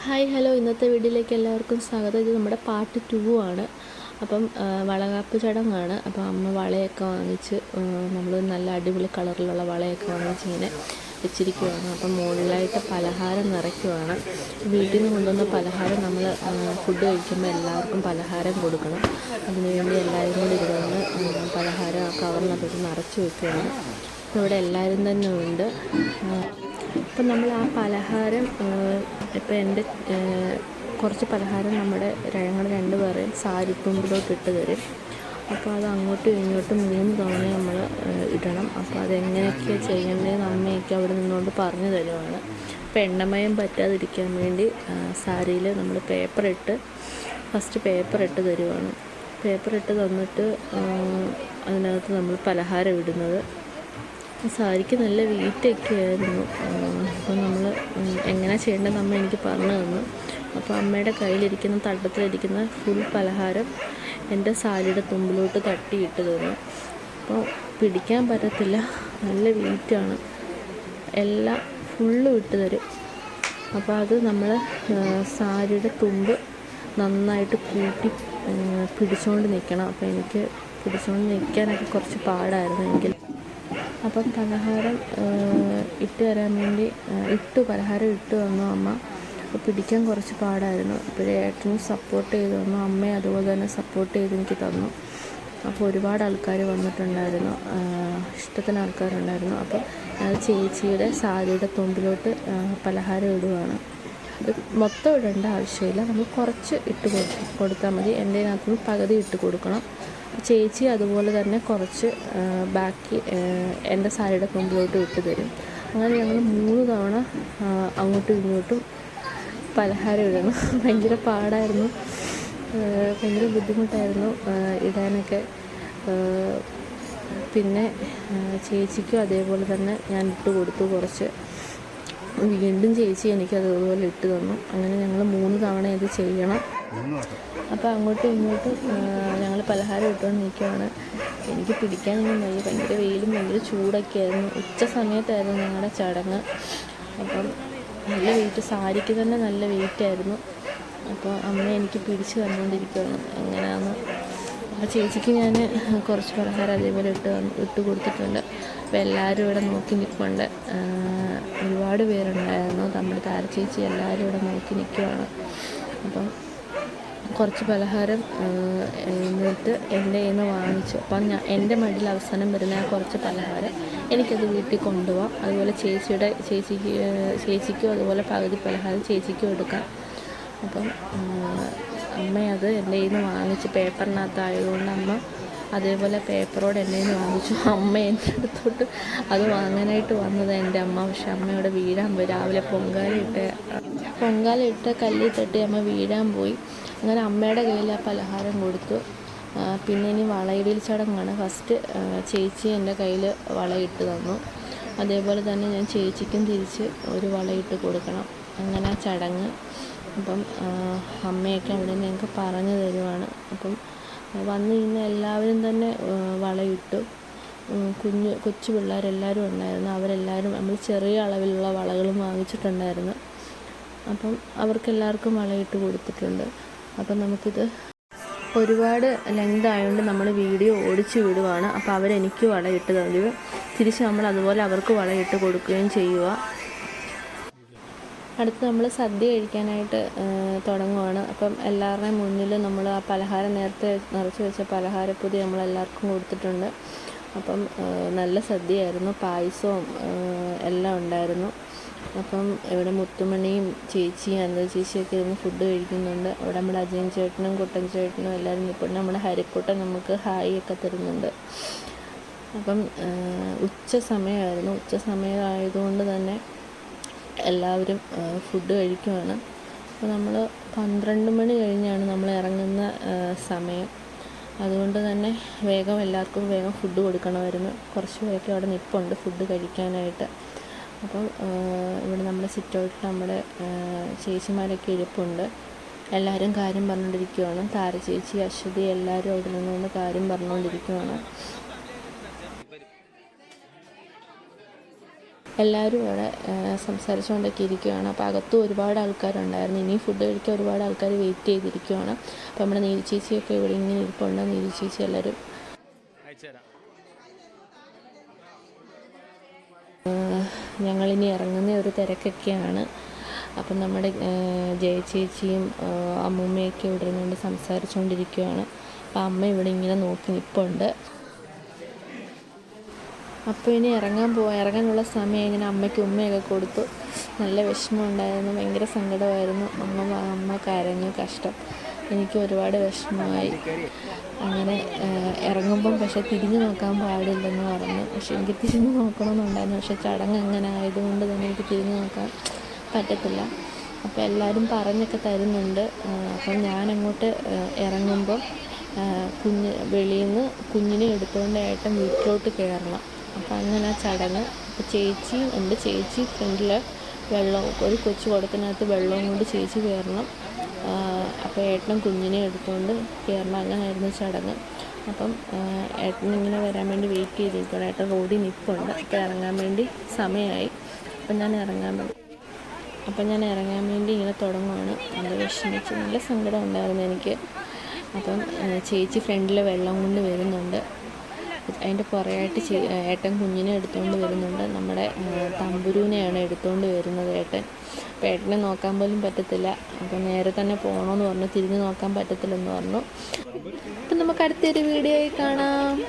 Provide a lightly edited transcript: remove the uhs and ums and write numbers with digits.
Hi hello, ഇന്നത്തെ വീഡിയോയിലേക്ക് എല്ലാവർക്കും സ്വാഗതം. ഇത് നമ്മുടെ പാർട്ട് 2 ആണ്. അപ്പം വളകാപ്പ് ചടങ്ങാണ്. അപ്പം അമ്മ വളയൊക്കെ വാങ്ങിച്ച് നമ്മൾ നല്ല അടിപൊളി കളറിലുള്ള വളയൊക്കെ വാങ്ങിച്ച് ഇങ്ങനെ വെച്ചിരിക്കുകയാണ്. അപ്പം മുകളിലായിട്ട് പലഹാരം നിറയ്ക്കുവാണ്. വീട്ടിൽ നിന്ന് കൊണ്ടുവന്ന പലഹാരം നമ്മൾ ഫുഡ് കഴിക്കുമ്പോൾ എല്ലാവർക്കും പലഹാരം കൊടുക്കണം. അതിനുവേണ്ടി എല്ലാവരും കൂടി ഇരുന്ന് പലഹാരം ആ കവറിനകത്ത് നിറച്ച് വെക്കുകയാണ്. ഇവിടെ എല്ലാവരും തന്നെ ഉണ്ട്. അപ്പം നമ്മൾ ആ പലഹാരം ഇപ്പം എൻ്റെ കുറച്ച് പലഹാരം നമ്മുടെ ഞങ്ങൾ രണ്ടുപേരെയും സാരിത്തുമ്പിലോട്ട് ഇട്ട് തരും. അപ്പോൾ അത് അങ്ങോട്ടും ഇങ്ങോട്ടും 3 തവണ നമ്മൾ ഇടണം. അപ്പോൾ അതെങ്ങനെയൊക്കെയാണ് ചെയ്യേണ്ടതെന്ന് അമ്മയൊക്കെ അവിടെ നിന്നുകൊണ്ട് പറഞ്ഞു തരുവാണ്. അപ്പോൾ എണ്ണമയം പറ്റാതിരിക്കാൻ വേണ്ടി സാരിയിൽ നമ്മൾ ഫസ്റ്റ് പേപ്പർ ഇട്ട് തരുവാണ്. പേപ്പർ ഇട്ട് തന്നിട്ട് അതിനകത്ത് നമ്മൾ പലഹാരം ഇടുന്നത്. സാരിക്ക് നല്ല വെയിറ്റൊക്കെ ആയിരുന്നു. അപ്പോൾ നമ്മൾ എങ്ങനെ ചെയ്യേണ്ടതെന്ന് അമ്മ എനിക്ക് പറഞ്ഞു തന്നു. അപ്പോൾ അമ്മയുടെ കയ്യിലിരിക്കുന്ന തട്ടത്തിലിരിക്കുന്ന ഫുൾ പലഹാരം എൻ്റെ സാരിയുടെ തുമ്പിലോട്ട് തട്ടിയിട്ട് തന്നു. അപ്പോൾ പിടിക്കാൻ പറ്റത്തില്ല, നല്ല വെയിറ്റാണ്. എല്ലാം ഫുള്ളും ഇട്ട് തരും. അപ്പോൾ അത് നമ്മൾ സാരിയുടെ തുമ്പ് നന്നായിട്ട് കൂട്ടി പിടിച്ചുകൊണ്ട് നിൽക്കണം. അപ്പോൾ എനിക്ക് പിടിച്ചുകൊണ്ട് നിൽക്കാനൊക്കെ കുറച്ച് പാടായിരുന്നു. എങ്കിൽ അപ്പം പലഹാരം ഇട്ട് തരാൻ വേണ്ടി പലഹാരം ഇട്ട് തന്നു അമ്മ. അപ്പോൾ പിടിക്കാൻ കുറച്ച് പാടായിരുന്നു. അപ്പോഴേ ഏട്ടനും സപ്പോർട്ട് ചെയ്ത് തന്നു, അമ്മയും അതുപോലെ തന്നെ സപ്പോർട്ട് ചെയ്ത് എനിക്ക് തന്നു. അപ്പോൾ ഒരുപാട് ആൾക്കാർ വന്നിട്ടുണ്ടായിരുന്നു, ഇഷ്ടത്തിന് ആൾക്കാരുണ്ടായിരുന്നു. അപ്പോൾ അത് ചേച്ചിയുടെ സാരിയുടെ തുമ്പിലോട്ട് പലഹാരം ഇടുകയാണ്. അത് മൊത്തം ഇടേണ്ട ആവശ്യമില്ല, നമ്മൾ കുറച്ച് ഇട്ട് കൊടുത്താൽ മതി. എൻ്റെ അതിനകത്ത് പകുതി ഇട്ട് കൊടുക്കണം. ചേച്ചി അതുപോലെ തന്നെ കുറച്ച് ബാക്കി എൻ്റെ സാരിയുടെ തുമ്പിലോട്ട് ഇട്ട് തരും. അങ്ങനെ ഞങ്ങൾ 3 തവണ അങ്ങോട്ടും ഇങ്ങോട്ടും പലഹാരം ഇടണം. ഭയങ്കര പാടായിരുന്നു, ഭയങ്കര ബുദ്ധിമുട്ടായിരുന്നു ഇടാനൊക്കെ. പിന്നെ ചേച്ചിക്കും അതേപോലെ തന്നെ ഞാൻ ഇട്ട് കൊടുത്തു കുറച്ച്. വീണ്ടും ചേച്ചി എനിക്ക് അതുപോലെ ഇട്ട് തന്നു. അങ്ങനെ ഞങ്ങൾ 3 തവണ ഇത് ചെയ്യണം. അപ്പോൾ അങ്ങോട്ടും ഇങ്ങോട്ടും ഞങ്ങൾ പലഹാരം ഇട്ടുകൊണ്ട് നിൽക്കുകയാണ്. എനിക്ക് പിടിക്കാനൊന്നും വയ്യ, ഭയങ്കര വെയിലും ഭയങ്കര ചൂടൊക്കെ ആയിരുന്നു. ഉച്ച സമയത്തായിരുന്നു ഞങ്ങളുടെ ചടങ്ങ്. അപ്പം നല്ല വെയിറ്റ്, സാരിക്ക് തന്നെ നല്ല വെയിറ്റായിരുന്നു. അപ്പോൾ അമ്മ എനിക്ക് പിടിച്ച് തന്നുകൊണ്ടിരിക്കുകയാണ് എങ്ങനെയാണെന്ന്. അപ്പോൾ ചേച്ചിക്ക് ഞാൻ കുറച്ച് പലഹാരം അതേപോലെ ഇട്ട് കൊടുത്തിട്ടുണ്ട്. അപ്പോൾ എല്ലാവരും ഇവിടെ നോക്കി നിൽക്കുന്നുണ്ട്. ഒരുപാട് പേരുണ്ടായിരുന്നു. നമ്മുടെ താരച്ചേച്ചി എല്ലാവരും ഇവിടെ നോക്കി നിൽക്കുകയാണ്. അപ്പം കുറച്ച് പലഹാരം എന്നിട്ട് എൻ്റെ കയ്യിൽ നിന്ന് വാങ്ങിച്ചു. അപ്പം എൻ്റെ മടിയിൽ അവസാനം വരുന്ന ആ കുറച്ച് പലഹാരം എനിക്കത് വീട്ടിൽ കൊണ്ടുപോകാം. അതുപോലെ ചേച്ചിക്കും അതുപോലെ പകുതി പലഹാരം ചേച്ചിക്കും എടുക്കാം. അപ്പം അമ്മയത് എൻ്റെ കയ്യിൽ നിന്ന് വാങ്ങിച്ച്, പേപ്പറിനകത്തായതുകൊണ്ട് അമ്മ അതേപോലെ പേപ്പറോട് എൻ്റെ കയ്യിൽ നിന്ന് വാങ്ങിച്ചു. അമ്മ എൻ്റെ അടുത്തോട്ട് അത് വാങ്ങാനായിട്ട് വന്നത് എൻ്റെ അമ്മ. പക്ഷെ അമ്മയോടെ വീഴാൻ പോയി. രാവിലെ പൊങ്കാലയിട്ട് കല്ലിൽ തട്ടി അമ്മ വീഴാൻ പോയി. അങ്ങനെ അമ്മയുടെ കയ്യിൽ ആ പലഹാരം കൊടുത്തു. പിന്നെ ഇനി വളയിടൽ ചടങ്ങാണ്. ഫസ്റ്റ് ചേച്ചി എൻ്റെ കയ്യിൽ വളയിട്ട് തന്നു. അതേപോലെ തന്നെ ഞാൻ ചേച്ചിക്കും തിരിച്ച് ഒരു വളയിട്ട് കൊടുക്കണം. അങ്ങനെ ആ ചടങ്ങ്. അപ്പം അമ്മയൊക്കെ അവിടെ ഞങ്ങൾക്ക് പറഞ്ഞു തരുവാണ്. അപ്പം വന്നു കഴിഞ്ഞാൽ എല്ലാവരും തന്നെ വളയിട്ടു. കൊച്ചു പിള്ളേരെല്ലാവരും ഉണ്ടായിരുന്നു. അവരെല്ലാവരും നമ്മൾ ചെറിയ അളവിലുള്ള വളകളും വാങ്ങിച്ചിട്ടുണ്ടായിരുന്നു. അപ്പം അവർക്കെല്ലാവർക്കും വളയിട്ട് കൊടുത്തിട്ടുണ്ട്. അപ്പം നമുക്കിത് ഒരുപാട് ലെങ്ത് ആയതുകൊണ്ട് നമ്മൾ വീഡിയോ ഓടിച്ച് വിടുവാണ്. അപ്പോൾ അവരെനിക്ക് വളയിട്ട് തരും, തിരിച്ച് നമ്മൾ അതുപോലെ അവർക്ക് വളയിട്ട് കൊടുക്കുകയും ചെയ്യുക. അടുത്ത് നമ്മൾ സദ്യ കഴിക്കാനായിട്ട് തുടങ്ങുവാണ്. അപ്പം എല്ലാവരുടെയും മുന്നിൽ നമ്മൾ ആ പലഹാരം നേരത്തെ നിറച്ച് വെച്ച പലഹാരപ്പൊതി നമ്മളെല്ലാവർക്കും കൊടുത്തിട്ടുണ്ട്. അപ്പം നല്ല സദ്യയായിരുന്നു, പായസവും എല്ലാം ഉണ്ടായിരുന്നു. അപ്പം ഇവിടെ മുത്തുമണിയും ചേച്ചിയും അനന്ത ചേച്ചിയൊക്കെ ഇരുന്ന് ഫുഡ് കഴിക്കുന്നുണ്ട്. അവിടെ നമ്മുടെ അജയൻ ചേട്ടനും കുട്ടൻ ചേട്ടനും എല്ലാവരും നിൽപ്പുണ്ട്. നമ്മുടെ ഹരിക്കുട്ടൻ നമുക്ക് ഹായ് ഒക്കെ തരുന്നുണ്ട്. അപ്പം ഉച്ച സമയമായതുകൊണ്ട് തന്നെ എല്ലാവരും ഫുഡ് കഴിക്കുവാണ്. അപ്പോൾ നമ്മൾ 12 മണി കഴിഞ്ഞാണ് നമ്മൾ ഇറങ്ങുന്ന സമയം. അതുകൊണ്ട് തന്നെ എല്ലാവർക്കും വേഗം ഫുഡ് കൊടുക്കണമായിരുന്നു. കുറച്ച് പേരൊക്കെ അവിടെ നിൽപ്പുണ്ട് ഫുഡ് കഴിക്കാനായിട്ട്. അപ്പം ഇവിടെ നമ്മുടെ സിറ്റൗട്ടിൽ നമ്മുടെ ചേച്ചിമാരൊക്കെ ഇരിപ്പുണ്ട്. എല്ലാവരും കാര്യം പറഞ്ഞുകൊണ്ടിരിക്കുകയാണ്. താരചേച്ചി, അശ്വതി എല്ലാവരും അവിടെ നിന്നുകൊണ്ട് കാര്യം പറഞ്ഞുകൊണ്ടിരിക്കുകയാണ്. എല്ലാവരും അവിടെ സംസാരിച്ചുകൊണ്ടൊക്കെ ഇരിക്കുകയാണ്. അപ്പോൾ അകത്തും ഒരുപാട് ആൾക്കാരുണ്ടായിരുന്നു. ഇനിയും ഫുഡ് കഴിക്കാൻ ഒരുപാട് ആൾക്കാർ വെയിറ്റ് ചെയ്തിരിക്കുകയാണ്. അപ്പോൾ നമ്മുടെ നീലി ചേച്ചിയൊക്കെ ഇവിടെ ഇങ്ങനെ ഇരിപ്പുണ്ട്. നീലി ചേച്ചി എല്ലാവരും ഞങ്ങളിനി ഇറങ്ങുന്ന ഒരു തിരക്കൊക്കെയാണ്. അപ്പം നമ്മുടെ ജയചേച്ചിയും അമ്മൂമ്മയൊക്കെ ഇവിടെ നിന്നുകൊണ്ട് സംസാരിച്ചുകൊണ്ടിരിക്കുകയാണ്. അപ്പം അമ്മ ഇവിടെ ഇങ്ങനെ നോക്കി നിൽപ്പുണ്ട്. അപ്പോൾ ഇനി ഇറങ്ങാനുള്ള സമയം ഇങ്ങനെ അമ്മയ്ക്ക് ഉമ്മയൊക്കെ കൊടുത്തു. നല്ല വിഷമം ഉണ്ടായിരുന്നു, ഭയങ്കര സങ്കടമായിരുന്നു. അമ്മ കരഞ്ഞു, കഷ്ടം. എനിക്ക് ഒരുപാട് വിഷമമായി. അങ്ങനെ ഇറങ്ങുമ്പം പക്ഷേ തിരിഞ്ഞു നോക്കാൻ പാടില്ലെന്ന് പറഞ്ഞു. പക്ഷെ എനിക്ക് തിരിഞ്ഞു നോക്കണമെന്നുണ്ടായിരുന്നു. പക്ഷെ ചടങ്ങ് അങ്ങനെ ആയതുകൊണ്ട് തന്നെ എനിക്ക് തിരിഞ്ഞു നോക്കാൻ പറ്റത്തില്ല. അപ്പോൾ എല്ലാവരും പറഞ്ഞൊക്കെ തരുന്നുണ്ട്. അപ്പം ഞാനങ്ങോട്ട് ഇറങ്ങുമ്പം വെളിയിൽ നിന്ന് കുഞ്ഞിനെ എടുത്തുകൊണ്ട് ഏട്ടൻ വീട്ടിലോട്ട് കയറണം. അപ്പം അങ്ങനെ ആ ചടങ്ങ്. അപ്പോൾ ചേച്ചിയും ഉണ്ട്. ചേച്ചി ഫ്രണ്ടിൽ ഒരു കൊച്ചു കുടത്തിനകത്ത് വെള്ളവും കൊണ്ട് ചേച്ചി കയറണം. അപ്പോൾ ഏട്ടനും കുഞ്ഞിനെ എടുത്തുകൊണ്ട് കയറണം. അങ്ങനെയായിരുന്നു ചടങ്ങ്. അപ്പം ഏട്ടനിങ്ങനെ വരാൻ വേണ്ടി വെയിറ്റ് ചെയ്തിരിക്കണം. ഏട്ടൻ റോഡിൽ നിൽപ്പുണ്ട്. അപ്പോൾ ഇറങ്ങാൻ വേണ്ടി സമയമായി. അപ്പം ഞാൻ ഇറങ്ങാൻ വേണ്ടി ഇങ്ങനെ തുടങ്ങുവാണ്. നല്ല വിഷമിച്ച്, നല്ല സങ്കടം ഉണ്ടായിരുന്നു എനിക്ക്. അപ്പം ചേച്ചി ഫ്രണ്ടിൽ വെള്ളം കൊണ്ട് വരുന്നുണ്ട്. അതിൻ്റെ പുറയായിട്ട് ഏട്ടൻ കുഞ്ഞിനെ എടുത്തുകൊണ്ട് വരുന്നുണ്ട്. നമ്മുടെ തമ്പുരുവിനെയാണ് എടുത്തുകൊണ്ട് വരുന്നത് ഏട്ടൻ. അപ്പോൾ ഏട്ടനെ നോക്കാൻ പോലും പറ്റത്തില്ല. അപ്പോൾ നേരെ തന്നെ പോകണമെന്ന് പറഞ്ഞു, തിരിഞ്ഞ് നോക്കാൻ പറ്റത്തില്ലെന്ന് പറഞ്ഞു. അപ്പം നമുക്ക് അടുത്തൊരു വീഡിയോയിൽ കാണാം.